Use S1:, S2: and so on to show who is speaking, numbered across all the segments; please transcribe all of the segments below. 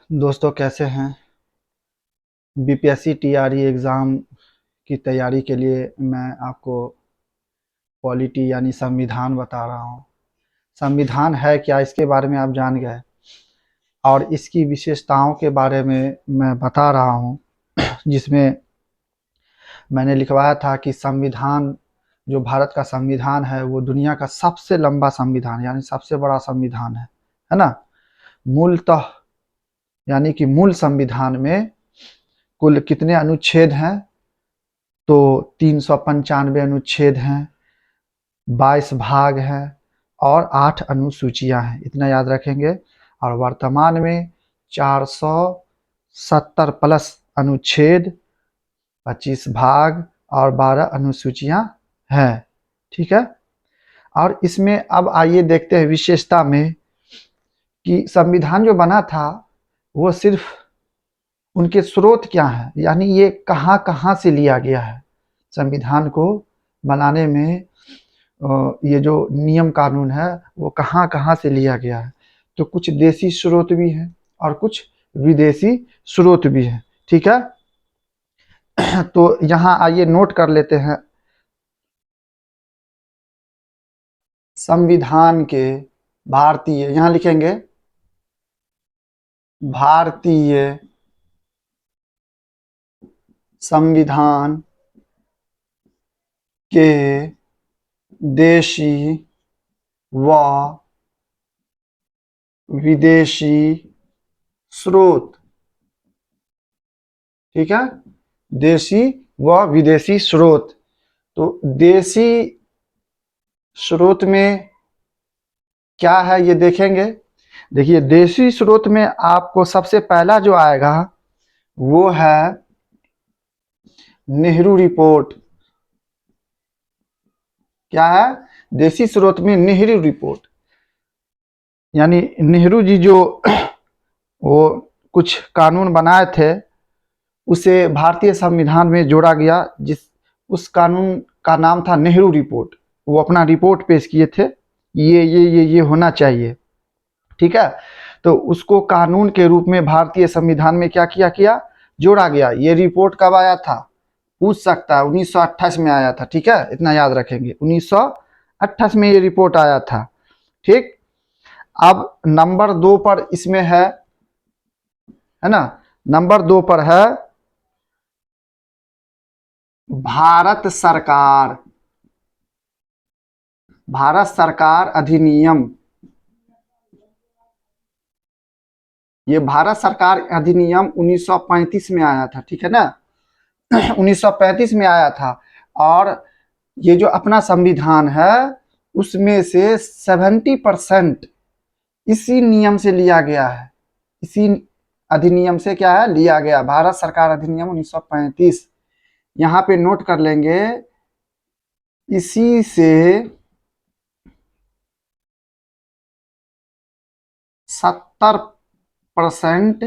S1: दोस्तों कैसे हैं। बीपीएससी टीआरई एग्ज़ाम की तैयारी के लिए मैं आपको पॉलिटी यानी संविधान बता रहा हूँ। संविधान है क्या, इसके बारे में आप जान गए और इसकी विशेषताओं के बारे में मैं बता रहा हूँ। जिसमें मैंने लिखवाया था कि संविधान, जो भारत का संविधान है वो दुनिया का सबसे लंबा संविधान यानी सबसे बड़ा संविधान है ना। मूलतः यानी कि मूल संविधान में कुल कितने अनुच्छेद हैं, तो 395 अनुच्छेद हैं, 22 भाग हैं और 8 अनुसूचियां हैं, इतना याद रखेंगे। और वर्तमान में 470 प्लस अनुच्छेद, 25 भाग और 12 अनुसूचियां हैं। ठीक है। और इसमें अब आइए देखते हैं विशेषता में कि संविधान जो बना था वो सिर्फ उनके स्रोत क्या हैं, यानी ये कहाँ कहाँ से लिया गया है। संविधान को बनाने में ये जो नियम कानून है वो कहाँ कहाँ से लिया गया है। तो कुछ देसी स्रोत भी हैं और कुछ विदेशी स्रोत भी हैं। ठीक है। तो यहाँ आइए नोट कर लेते हैं संविधान के भारतीय, यहाँ लिखेंगे भारतीय संविधान के देशी व विदेशी स्रोत। ठीक है, देशी व विदेशी स्रोत। तो देशी स्रोत में क्या है ये देखेंगे। देखिए देशी स्रोत में आपको सबसे पहला जो आएगा वो है नेहरू रिपोर्ट। क्या है? देशी स्रोत में नेहरू रिपोर्ट, यानी नेहरू जी जो वो कुछ कानून बनाए थे उसे भारतीय संविधान में जोड़ा गया, जिस उस कानून का नाम था नेहरू रिपोर्ट। वो अपना रिपोर्ट पेश किए थे, ये होना चाहिए। ठीक है। तो उसको कानून के रूप में भारतीय संविधान में क्या किया जोड़ा गया। ये रिपोर्ट कब आया था, पूछ सकता है, 1928 में आया था। ठीक है, इतना याद रखेंगे, 1928 में ये रिपोर्ट आया था। ठीक। अब नंबर 2 पर इसमें है ना, नंबर 2 पर है भारत सरकार, भारत सरकार अधिनियम। ये भारत सरकार अधिनियम 1935 में आया था। ठीक है ना, 1935 में आया था। और ये जो अपना संविधान है उसमें से 70% इसी नियम से लिया गया है, इसी अधिनियम से क्या है लिया गया, भारत सरकार अधिनियम 1935। यहाँ पे नोट कर लेंगे, इसी से 70%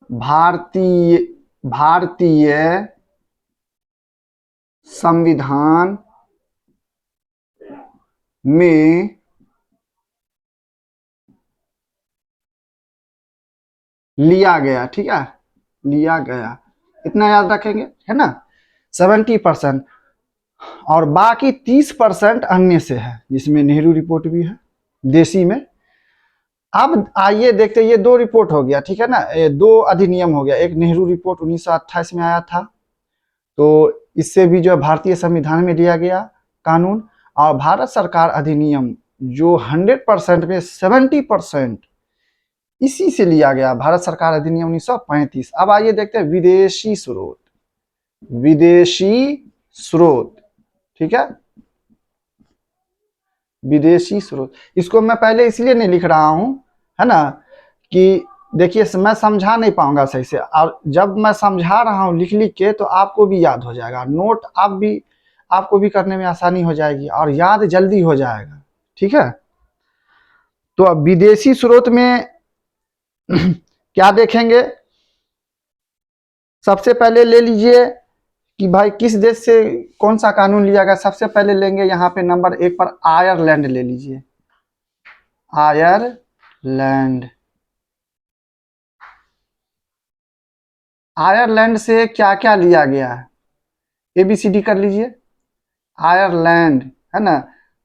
S1: भारतीय भारतीय संविधान में लिया गया। ठीक है, लिया गया, इतना याद रखेंगे, है ना। 70% और बाकी 30% अन्य से है, जिसमें नेहरू रिपोर्ट भी है देशी में। अब आइए देखते हैं, ये 2 रिपोर्ट हो गया। ठीक है ना, ये 2 अधिनियम हो गया। एक नेहरू रिपोर्ट 1928 में आया था, तो इससे भी जो है भारतीय संविधान में लिया गया कानून। और भारत सरकार अधिनियम जो 100% में 70% इसी से लिया गया, भारत सरकार अधिनियम 1935। अब आइए देखते हैं विदेशी स्रोत, विदेशी स्रोत। ठीक है, विदेशी स्रोत, इसको मैं पहले इसलिए नहीं लिख रहा हूं, है ना, कि देखिए मैं समझा नहीं पाऊंगा सही से, और जब मैं समझा रहा हूं लिख लिख के तो आपको भी याद हो जाएगा, नोट आपको भी करने में आसानी हो जाएगी और याद जल्दी हो जाएगा। ठीक है। तो अब विदेशी स्रोत में क्या देखेंगे, सबसे पहले ले लीजिए कि भाई किस देश से कौन सा कानून लिया गया, सबसे पहले लेंगे यहाँ पे नंबर 1 पर आयरलैंड ले लीजिए। आयरलैंड, आयरलैंड से क्या क्या लिया गया है, ABCD कर लीजिए। आयरलैंड है ना,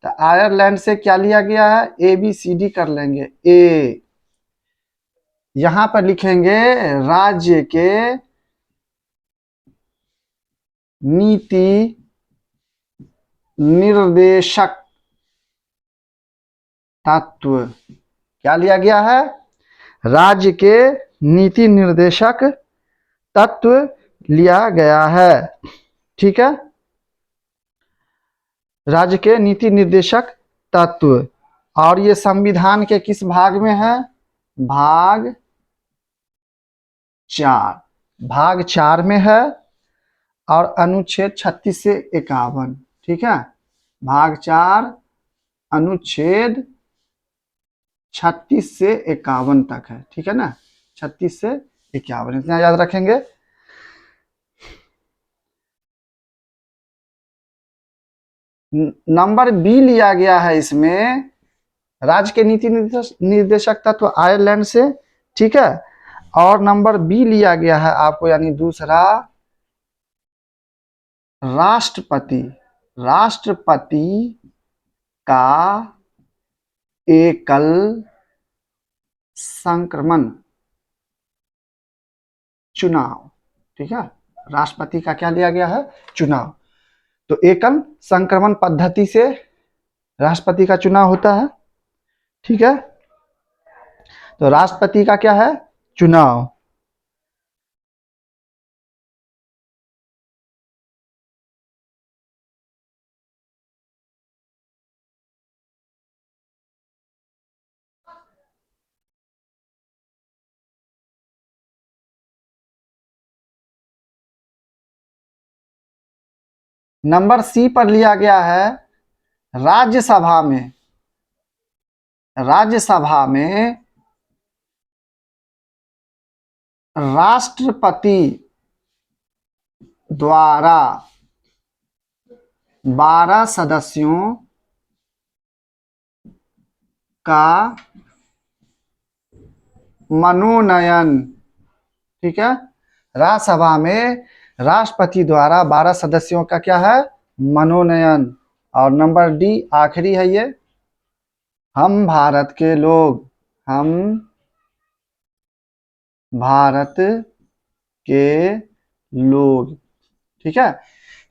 S1: तो आयरलैंड से क्या लिया गया है, ABCD कर लेंगे। ए, यहां पर लिखेंगे राज्य के नीति निर्देशक तत्व, क्या लिया गया है, राज्य के नीति निर्देशक तत्व लिया गया है। ठीक है, राज्य के नीति निर्देशक तत्व, और ये संविधान के किस भाग में है, भाग 4, भाग 4 में है, और अनुच्छेद 36 से 51। ठीक है, भाग 4 अनुच्छेद 36 से 51 तक है। ठीक है ना, 36 से 51 इतना याद रखेंगे। नंबर बी लिया गया है इसमें, राज्य के नीति निर्देशक तत्व आयरलैंड से। ठीक है, और नंबर बी लिया गया है आपको, यानी दूसरा, राष्ट्रपति, राष्ट्रपति का एकल संक्रमण चुनाव। ठीक है, राष्ट्रपति का क्या लिया गया है, चुनाव। तो एकल संक्रमण पद्धति से राष्ट्रपति का चुनाव होता है। ठीक है, तो राष्ट्रपति का क्या है, चुनाव। नंबर सी पर लिया गया है, राज्यसभा में, राज्यसभा में राष्ट्रपति द्वारा 12 सदस्यों का मनोनयन। ठीक है, राज्यसभा में राष्ट्रपति द्वारा 12 सदस्यों का क्या है, मनोनयन। और नंबर डी आखिरी है ये, हम भारत के लोग, हम भारत के लोग। ठीक है,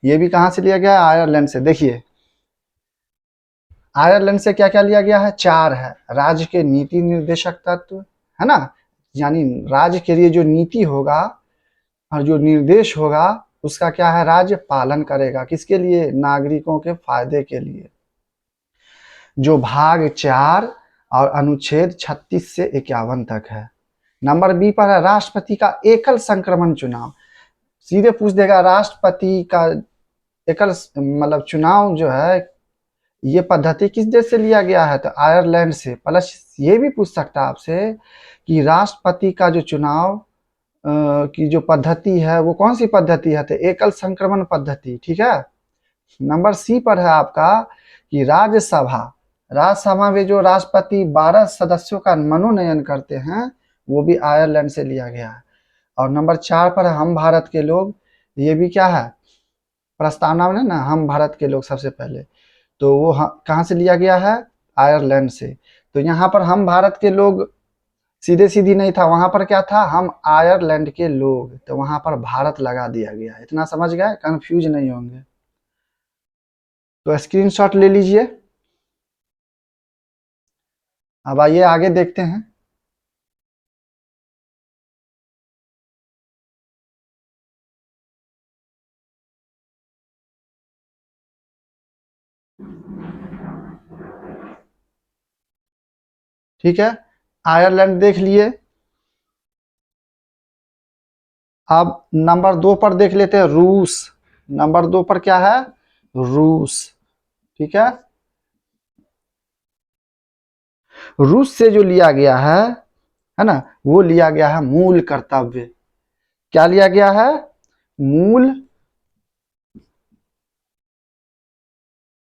S1: ये भी कहां से लिया गया है, आयरलैंड से। देखिए आयरलैंड से क्या क्या लिया गया है, 4 है, राज्य के नीति निर्देशक तत्व, है ना, यानी राज्य के लिए जो नीति होगा और जो निर्देश होगा उसका क्या है, राज्य पालन करेगा, किसके लिए, नागरिकों के फायदे के लिए, जो भाग 4 और अनुच्छेद 36 से 51 तक है। नंबर बी पर है, राष्ट्रपति का एकल संक्रमण चुनाव। सीधे पूछ देगा राष्ट्रपति का एकल मतलब चुनाव जो है, ये पद्धति किस देश से लिया गया है, तो आयरलैंड से। प्लस ये भी पूछ सकता है आपसे कि राष्ट्रपति का जो चुनाव की जो पद्धति है वो कौन सी पद्धति है, तो एकल संक्रमण पद्धति। ठीक है, नंबर सी पर है आपका कि राज्यसभा, राज्यसभा में जो राष्ट्रपति 12 सदस्यों का मनोनयन करते हैं वो भी आयरलैंड से लिया गया है। और नंबर 4 पर है हम भारत के लोग, ये भी क्या है, प्रस्तावना में ना, हम भारत के लोग सबसे पहले, तो वो कहाँ से लिया गया है, आयरलैंड से। तो यहाँ पर हम भारत के लोग सीधे सीधी नहीं था, वहां पर क्या था, हम आयरलैंड के लोग, तो वहां पर भारत लगा दिया गया। इतना समझ गए, कंफ्यूज नहीं होंगे। तो स्क्रीनशॉट ले लीजिए। अब आइए आगे देखते हैं। ठीक है, आयरलैंड देख लिए। अब नंबर 2 पर देख लेते हैं, रूस। नंबर 2 पर क्या है, रूस। ठीक है, रूस से जो लिया गया है ना, वो लिया गया है मूल कर्तव्य। क्या लिया गया है, मूल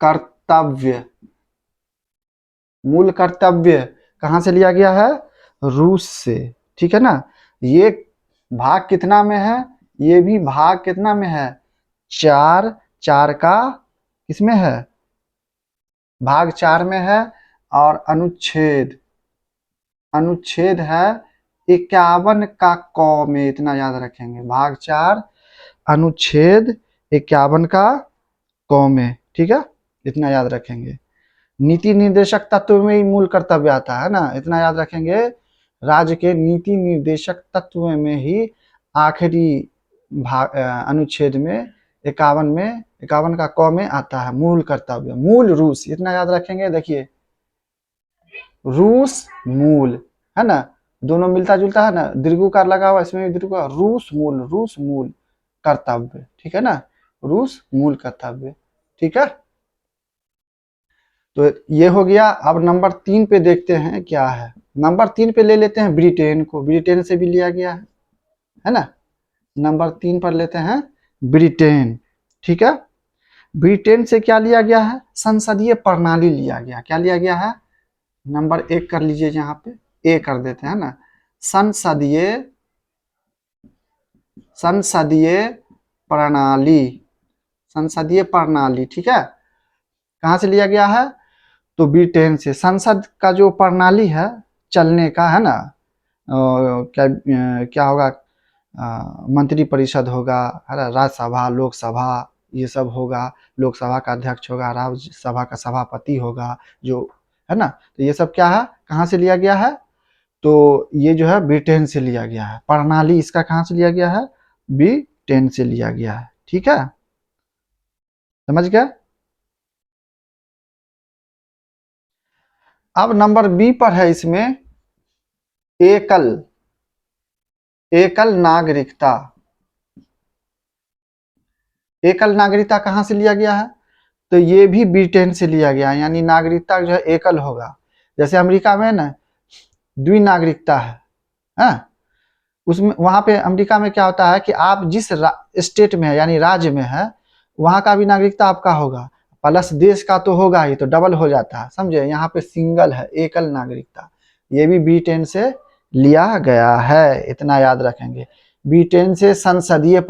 S1: कर्तव्य, मूल कर्तव्य कहाँ से लिया गया है? रूस से, ठीक है ना। ये भाग कितना में है? ये भी भाग कितना में है? 4, 4 का किसमें है? भाग 4 में है। और अनुच्छेद, अनुच्छेद है 51 का क में, इतना याद रखेंगे। भाग 4 अनुच्छेद 51 का क में, ठीक है, इतना याद रखेंगे। नीति निर्देशक तत्व में ही मूल कर्तव्य आता है ना, इतना याद रखेंगे। राज्य के नीति निर्देशक तत्व में ही आखिरी भाग अनुच्छेद में 51 में 51 का क में आता है मूल कर्तव्य, मूल रूस, इतना याद रखेंगे। देखिए रूस मूल है ना, दोनों मिलता जुलता है ना, दीर्घकार लगा हुआ इसमें भी दीर्घकार, रूस मूल, रूस मूल कर्तव्य, ठीक है ना, रूस मूल कर्तव्य, ठीक है। तो ये हो गया। अब नंबर 3 पे देखते हैं क्या है। नंबर 3 पे ले लेते हैं ब्रिटेन को, ब्रिटेन से भी लिया गया है ना। नंबर 3 पर लेते हैं ब्रिटेन, ठीक है। ब्रिटेन से क्या लिया गया है? संसदीय प्रणाली लिया गया। क्या लिया गया है? नंबर 1 कर लीजिए, यहाँ पे ए कर देते हैं ना। संसदीय, संसदीय प्रणाली, संसदीय प्रणाली, ठीक है। कहाँ से लिया गया है? तो ब्रिटेन से। संसद का जो प्रणाली है चलने का, है ना, क्या होगा? मंत्री परिषद होगा, है ना, राज्यसभा, लोकसभा, ये सब होगा। लोकसभा का अध्यक्ष होगा, राज्यसभा का सभापति होगा, जो है ना। तो ये सब क्या है, कहाँ से लिया गया है? तो ये जो है ब्रिटेन से लिया गया है। प्रणाली इसका कहाँ से लिया गया है? ब्रिटेन से लिया गया है, ठीक है, समझ गए। अब नंबर बी पर है इसमें एकल, एकल नागरिकता। एकल नागरिकता कहाँ से लिया गया है? तो ये भी ब्रिटेन से लिया गया है, यानी नागरिकता जो है एकल होगा। जैसे अमेरिका में ना द्विनागरिकता है, उसमें वहां पे अमेरिका में क्या होता है कि आप जिस स्टेट में है यानी राज्य में है, वहां का भी नागरिकता आपका होगा, प्लस देश का तो होगा ही, तो डबल हो जाता है, समझे। यहाँ पे सिंगल है, एकल नागरिकता। ये भी ब्रिटेन से लिया गया है, इतना याद रखेंगे। ब्रिटेन से संसदीय